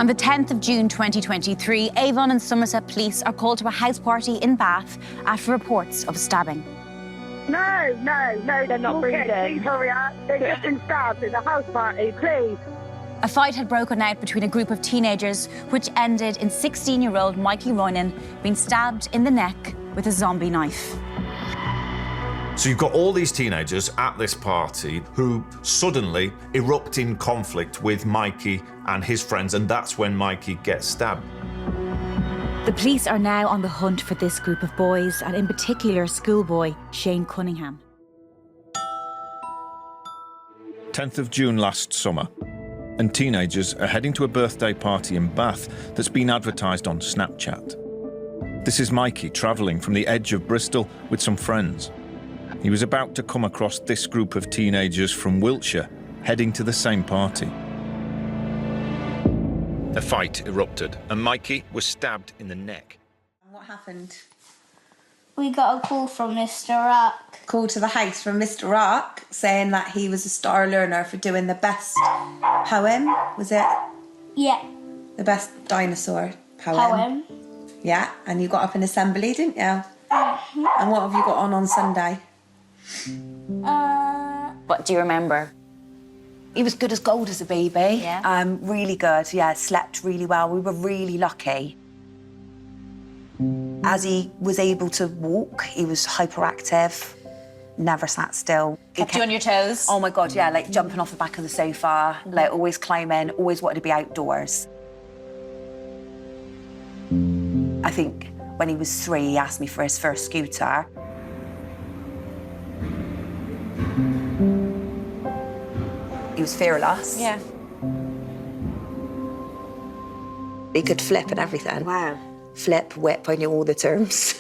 On the 10th of June 2023, Avon and Somerset police are called to a house party in Bath after reports of a stabbing. No, they're not breathing. Please hurry up. They've just been stabbed at a house party, please. A fight had broken out between a group of teenagers, which ended in 16-year-old Mikey Roynon being stabbed in the neck with a zombie knife. So you've got all these teenagers at this party who suddenly erupt in conflict with Mikey and his friends, and that's when Mikey gets stabbed. The police are now on the hunt for this group of boys, and in particular schoolboy Shane Cunningham. 10th of June last summer, and teenagers are heading to a birthday party in Bath that's been advertised on Snapchat. This is Mikey travelling from the edge of Bristol with some friends. He was about to come across this group of teenagers from Wiltshire heading to the same party. A fight erupted and Mikey was stabbed in the neck. What happened? We got a call from Mr. Rock. Call to the house from Mr. Rock saying that he was a star learner for doing the best poem, was it? Yeah. The best dinosaur poem. Yeah, and you got up in assembly, didn't you? Mm-hmm. And what have you got on Sunday? What do you remember? He was good as gold as a baby. Yeah. Really good, yeah, slept really well. We were really lucky. As he was able to walk, he was hyperactive, never sat still. Kept you on your toes? Oh my God, yeah, like jumping off the back of the sofa, like always climbing, always wanted to be outdoors. I think when he was 3, he asked me for his first scooter. He was fearless. Yeah. He could flip and everything. Wow. Flip, whip, I knew all the terms.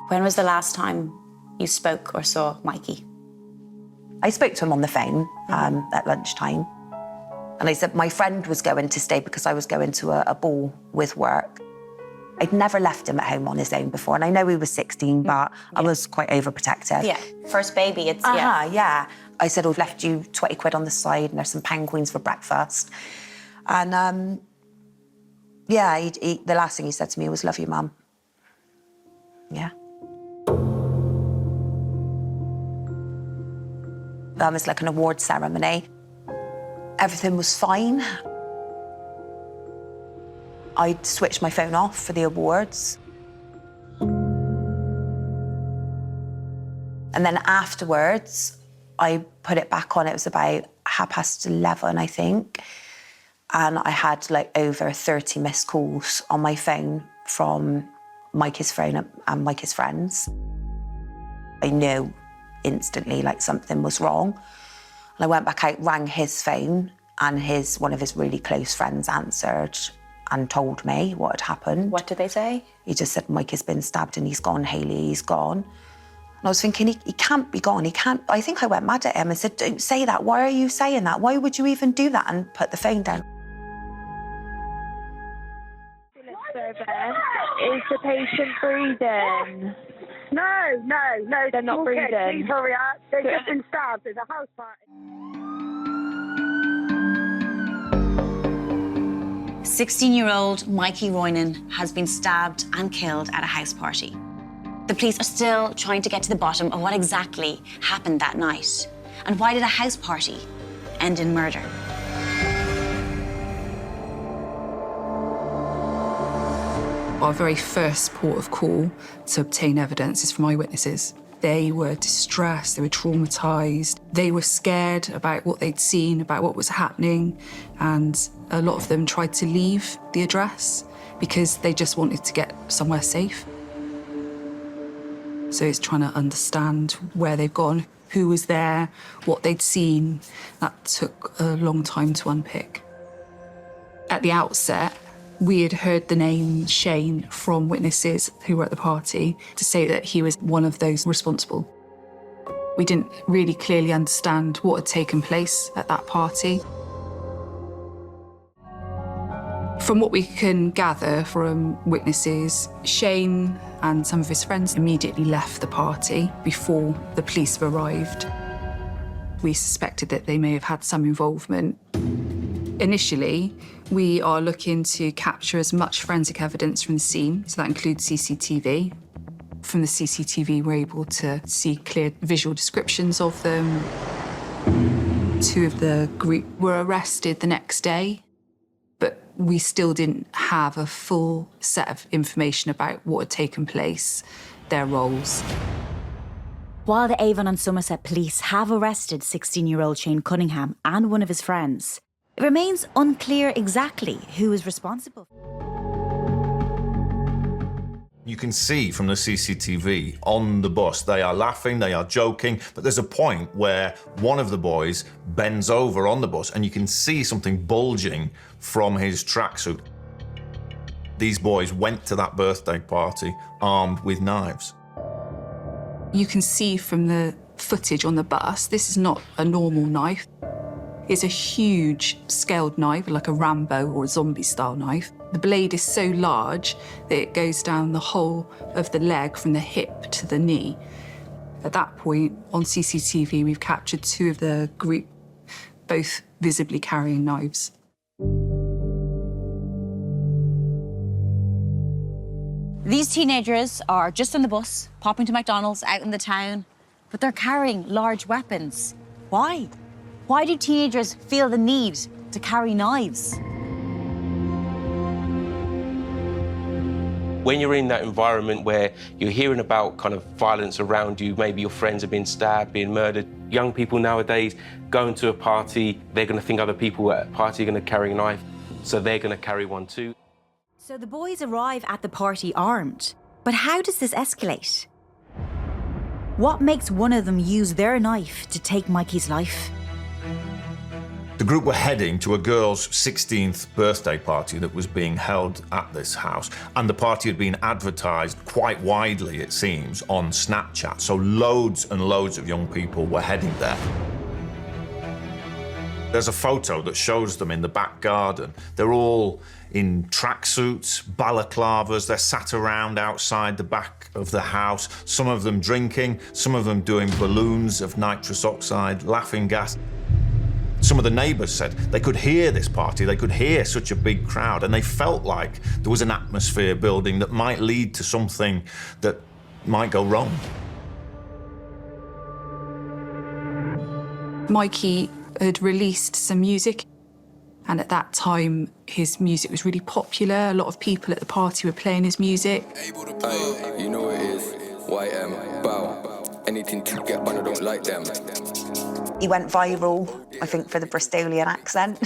When was the last time you spoke or saw Mikey? I spoke to him on the phone at lunchtime. And I said my friend was going to stay because I was going to a ball with work. I'd never left him at home on his own before, and I know he was 16, but I was quite overprotective. Yeah, first baby, it's, yeah. I said, I've left you 20 quid on the side, and there's some pound coins for breakfast. And, yeah, the last thing he said to me was, love you, Mum. Yeah. It's like an award ceremony. Everything was fine. I'd switched my phone off for the awards. And then afterwards, I put it back on. It was about 11:30, I think. And I had like over 30 missed calls on my phone from Mikey's phone and Mikey's friends. I knew instantly like something was wrong. And I went back out, rang his phone, and one of his really close friends answered and told me what had happened. What did they say? He just said, Mikey's been stabbed and he's gone, Hayley, he's gone. And I was thinking, he can't be gone, he can't. I think I went mad at him and said, don't say that, why are you saying that? Why would you even do that? And put the phone down. Is the patient breathing? No, they're not breathing. Please hurry up. They've just been stabbed at a house party. 16-year-old Mikey Roynon has been stabbed and killed at a house party. The police are still trying to get to the bottom of what exactly happened that night. And why did a house party end in murder? Our very first port of call to obtain evidence is from eyewitnesses. They were distressed, they were traumatised, they were scared about what they'd seen, about what was happening, and a lot of them tried to leave the address because they just wanted to get somewhere safe. So it's trying to understand where they've gone, who was there, what they'd seen. That took a long time to unpick. At the outset, we had heard the name Shane from witnesses who were at the party to say that he was one of those responsible. We didn't really clearly understand what had taken place at that party. From what we can gather from witnesses, Shane and some of his friends immediately left the party before the police arrived. We suspected that they may have had some involvement. Initially, we are looking to capture as much forensic evidence from the scene, so that includes CCTV. From the CCTV, we're able to see clear visual descriptions of them. 2 of the group were arrested the next day, but we still didn't have a full set of information about what had taken place, their roles. While the Avon and Somerset police have arrested 16-year-old Shane Cunningham and one of his friends, it remains unclear exactly who is responsible. You can see from the CCTV on the bus, they are laughing, they are joking, but there's a point where one of the boys bends over on the bus and you can see something bulging from his tracksuit. These boys went to that birthday party armed with knives. You can see from the footage on the bus, this is not a normal knife. It's a huge scaled knife, like a Rambo or a zombie-style knife. The blade is so large that it goes down the whole of the leg from the hip to the knee. At that point, on CCTV, we've captured 2 of the group, both visibly carrying knives. These teenagers are just on the bus, popping to McDonald's out in the town, but they're carrying large weapons. Why? Why do teenagers feel the need to carry knives? When you're in that environment where you're hearing about kind of violence around you, maybe your friends have been stabbed, being murdered, young people nowadays going to a party, they're going to think other people at a party are going to carry a knife, so they're going to carry one too. So the boys arrive at the party armed. But how does this escalate? What makes one of them use their knife to take Mikey's life? The group were heading to a girl's 16th birthday party that was being held at this house, and the party had been advertised quite widely, it seems, on Snapchat, so loads and loads of young people were heading there. There's a photo that shows them in the back garden. They're all in tracksuits, balaclavas, they're sat around outside the back of the house, some of them drinking, some of them doing balloons of nitrous oxide, laughing gas. Some of the neighbours said they could hear this party, they could hear such a big crowd, and they felt like there was an atmosphere building that might lead to something that might go wrong. Mikey had released some music, and at that time, his music was really popular. A lot of people at the party were playing his music. Aye, you know it is. YM, bow. Anything to get, but I don't like them. He went viral, I think, for the Bristolian accent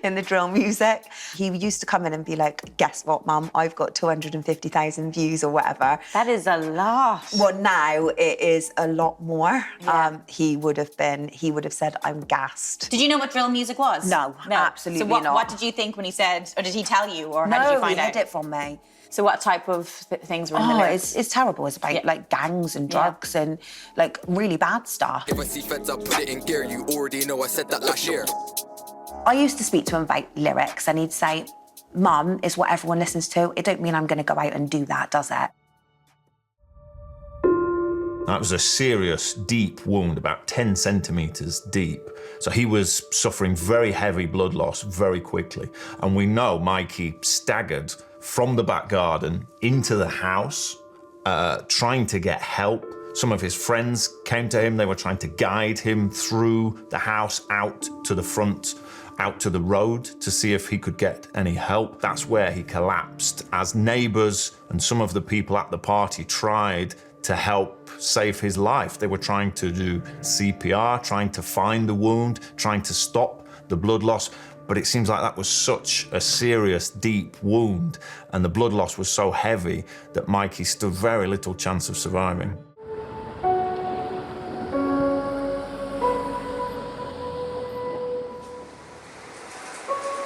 in the drill music. He used to come in and be like, guess what, Mum? I've got 250,000 views or whatever. That is a lot. Well, now it is a lot more. Yeah. He would have said, I'm gassed. Did you know what drill music was? No, absolutely so not. What did you think when he said, or did he tell you, or how did you find out? No, he hid it from me. So what type of things were in the Oh, lyrics? it's terrible. It's about like gangs and drugs and like really bad stuff. If I see feds up, put it in gear. You already know I said that last year. I used to speak to him about lyrics and he'd say, Mum, is what everyone listens to. It don't mean I'm going to go out and do that, does it? That was a serious, deep wound, about 10 centimetres deep. So he was suffering very heavy blood loss very quickly. And we know Mikey staggered from the back garden into the house, trying to get help. Some of his friends came to him. They were trying to guide him through the house, out to the front, out to the road to see if he could get any help. That's where he collapsed as neighbours and some of the people at the party tried to help save his life. They were trying to do CPR, trying to find the wound, trying to stop the blood loss. But it seems like that was such a serious, deep wound, and the blood loss was so heavy that Mikey stood very little chance of surviving.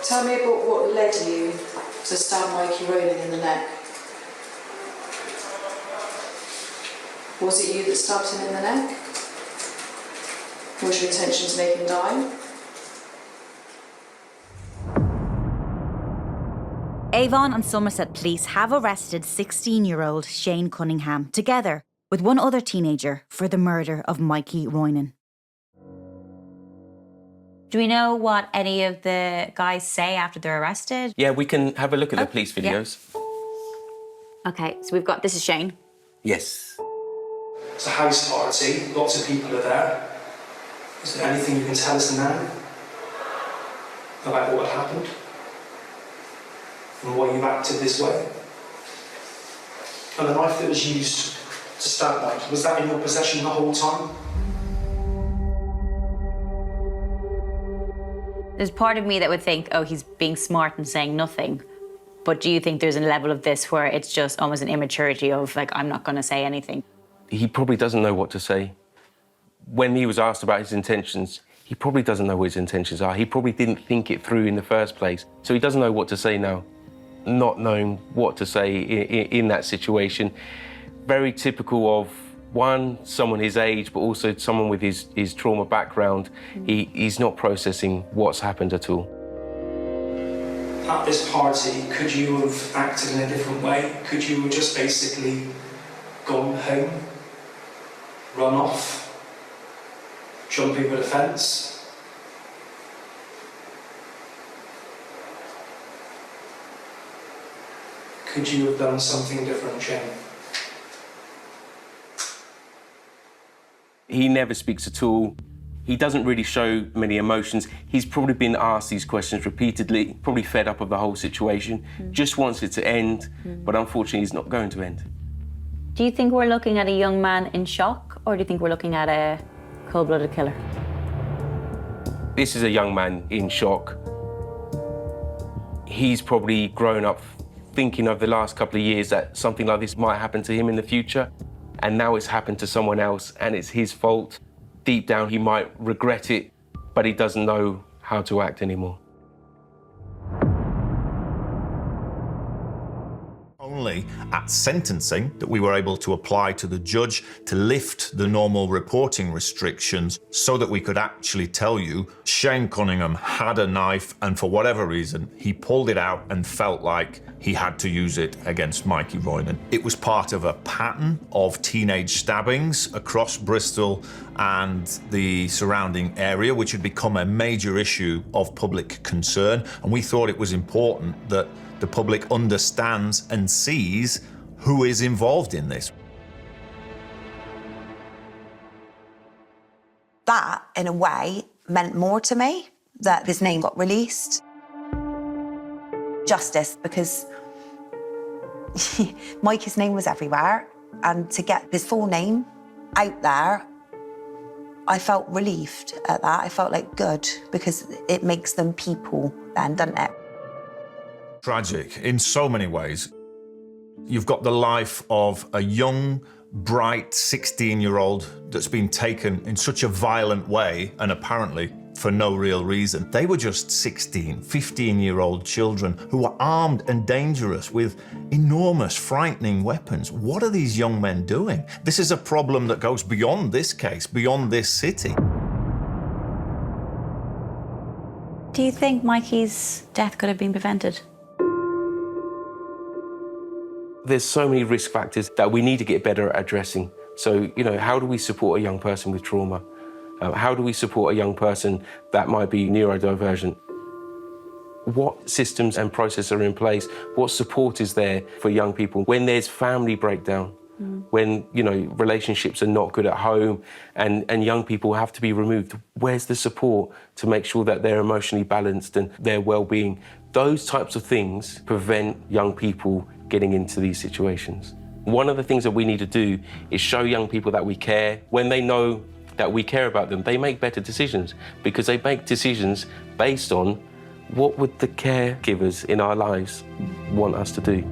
Tell me about what led you to stab Mikey Roynon in the neck. Was it you that stabbed him in the neck? Was your intention to make him die? Avon and Somerset police have arrested 16-year-old Shane Cunningham, together with one other teenager, for the murder of Mikey Roynon. Do we know what any of the guys say after they're arrested? Yeah, we can have a look at the police videos. Yeah. Okay, so we've got, this is Shane. Yes. It's a house party, lots of people are there. Is there anything you can tell us now about what happened? And why you've acted this way? And the knife that was used to stab Mike, was that in your possession the whole time? There's part of me that would think, oh, he's being smart and saying nothing. But do you think there's a level of this where it's just almost an immaturity of, like, I'm not going to say anything? He probably doesn't know what to say. When he was asked about his intentions, he probably doesn't know what his intentions are. He probably didn't think it through in the first place. So he doesn't know what to say now. Not knowing what to say in that situation. Very typical of, one, someone his age, but also someone with his trauma background. He's not processing what's happened at all. At this party, could you have acted in a different way? Could you have just basically gone home, run off, jump over the fence? Could you have done something different, Shane? He never speaks at all. He doesn't really show many emotions. He's probably been asked these questions repeatedly, probably fed up of the whole situation, just wants it to end, but unfortunately it's not going to end. Do you think we're looking at a young man in shock, or do you think we're looking at a cold-blooded killer? This is a young man in shock. He's probably grown up thinking over the last couple of years that something like this might happen to him in the future, and now it's happened to someone else and it's his fault. Deep down, he might regret it, but he doesn't know how to act anymore. Only at sentencing that we were able to apply to the judge to lift the normal reporting restrictions so that we could actually tell you Shane Cunningham had a knife and for whatever reason he pulled it out and felt like he had to use it against Mikey Roynon. It was part of a pattern of teenage stabbings across Bristol and the surrounding area, which had become a major issue of public concern, and we thought it was important that the public understands and sees who is involved in this. That, in a way, meant more to me, that his name got released. Justice, because Mikey's name was everywhere, and to get his full name out there, I felt relieved at that. I felt like good, because it makes them people then, doesn't it? Tragic in so many ways. You've got the life of a young, bright 16-year-old that's been taken in such a violent way and apparently for no real reason. They were just 16, 15-year-old children who were armed and dangerous with enormous, frightening weapons. What are these young men doing? This is a problem that goes beyond this case, beyond this city. Do you think Mikey's death could have been prevented? There's so many risk factors that we need to get better at addressing. So, how do we support a young person with trauma? How do we support a young person that might be neurodivergent? What systems and processes are in place? What support is there for young people when there's family breakdown? When, relationships are not good at home and young people have to be removed? Where's the support to make sure that they're emotionally balanced and their well-being? Those types of things prevent young people getting into these situations. One of the things that we need to do is show young people that we care. When they know that we care about them, they make better decisions, because they make decisions based on what would the caregivers in our lives want us to do.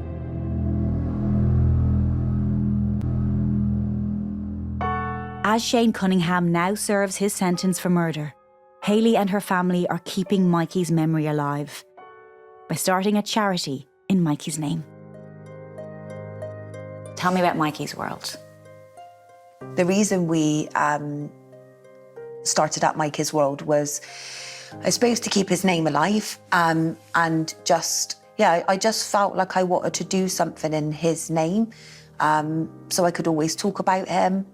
As Shane Cunningham now serves his sentence for murder, Hayley and her family are keeping Mikey's memory alive by starting a charity in Mikey's name. Tell me about Mikey's World. The reason we started up Mikey's World was, I suppose, to keep his name alive, and I just felt like I wanted to do something in his name, so I could always talk about him.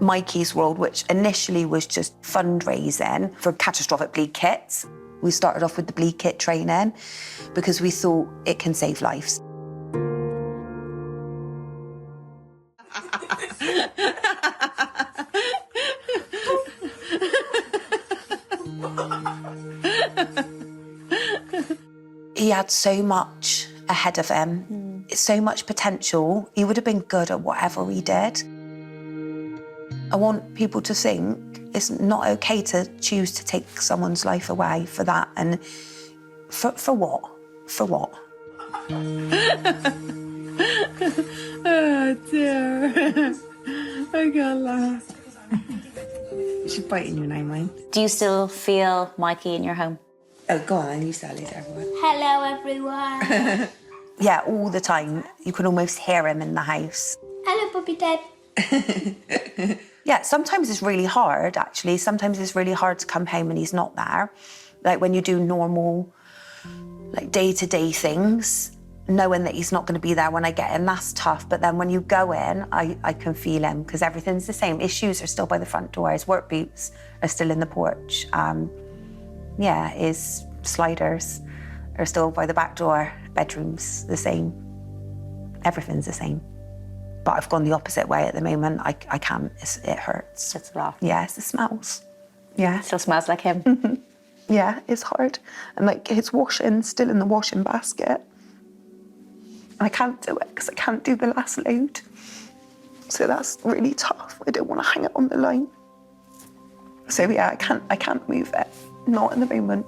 Mikey's World, which initially was just fundraising for catastrophic bleed kits. We started off with the bleed kit training because we thought it can save lives. He had so much ahead of him, so much potential. He would have been good at whatever he did. I want people to think it's not okay to choose to take someone's life away for that, and for what? For what? Oh dear. I can't laugh. She's biting you now, mine. Do you still feel Mikey in your home? Oh, go on, you say hello to everyone. Hello, everyone. Yeah, all the time. You can almost hear him in the house. Hello, Bobby Dad. Yeah, sometimes it's really hard, actually. Sometimes it's really hard to come home and he's not there. Like when you do normal, like day-to-day things, knowing that he's not going to be there when I get in, that's tough. But then when you go in, I can feel him because everything's the same. His shoes are still by the front door. His work boots are still in the porch. Yeah, his sliders are still by the back door. Bedroom's the same. Everything's the same. But I've gone the opposite way at the moment. I can't. It hurts. It's a lot. Yeah, it's the smells. Yeah. Still smells like him. Yeah, it's hard. And like his washing still in the washing basket. I can't do it because I can't do the last load. So that's really tough. I don't want to hang it on the line. So yeah, I can't move it. Not in the moment.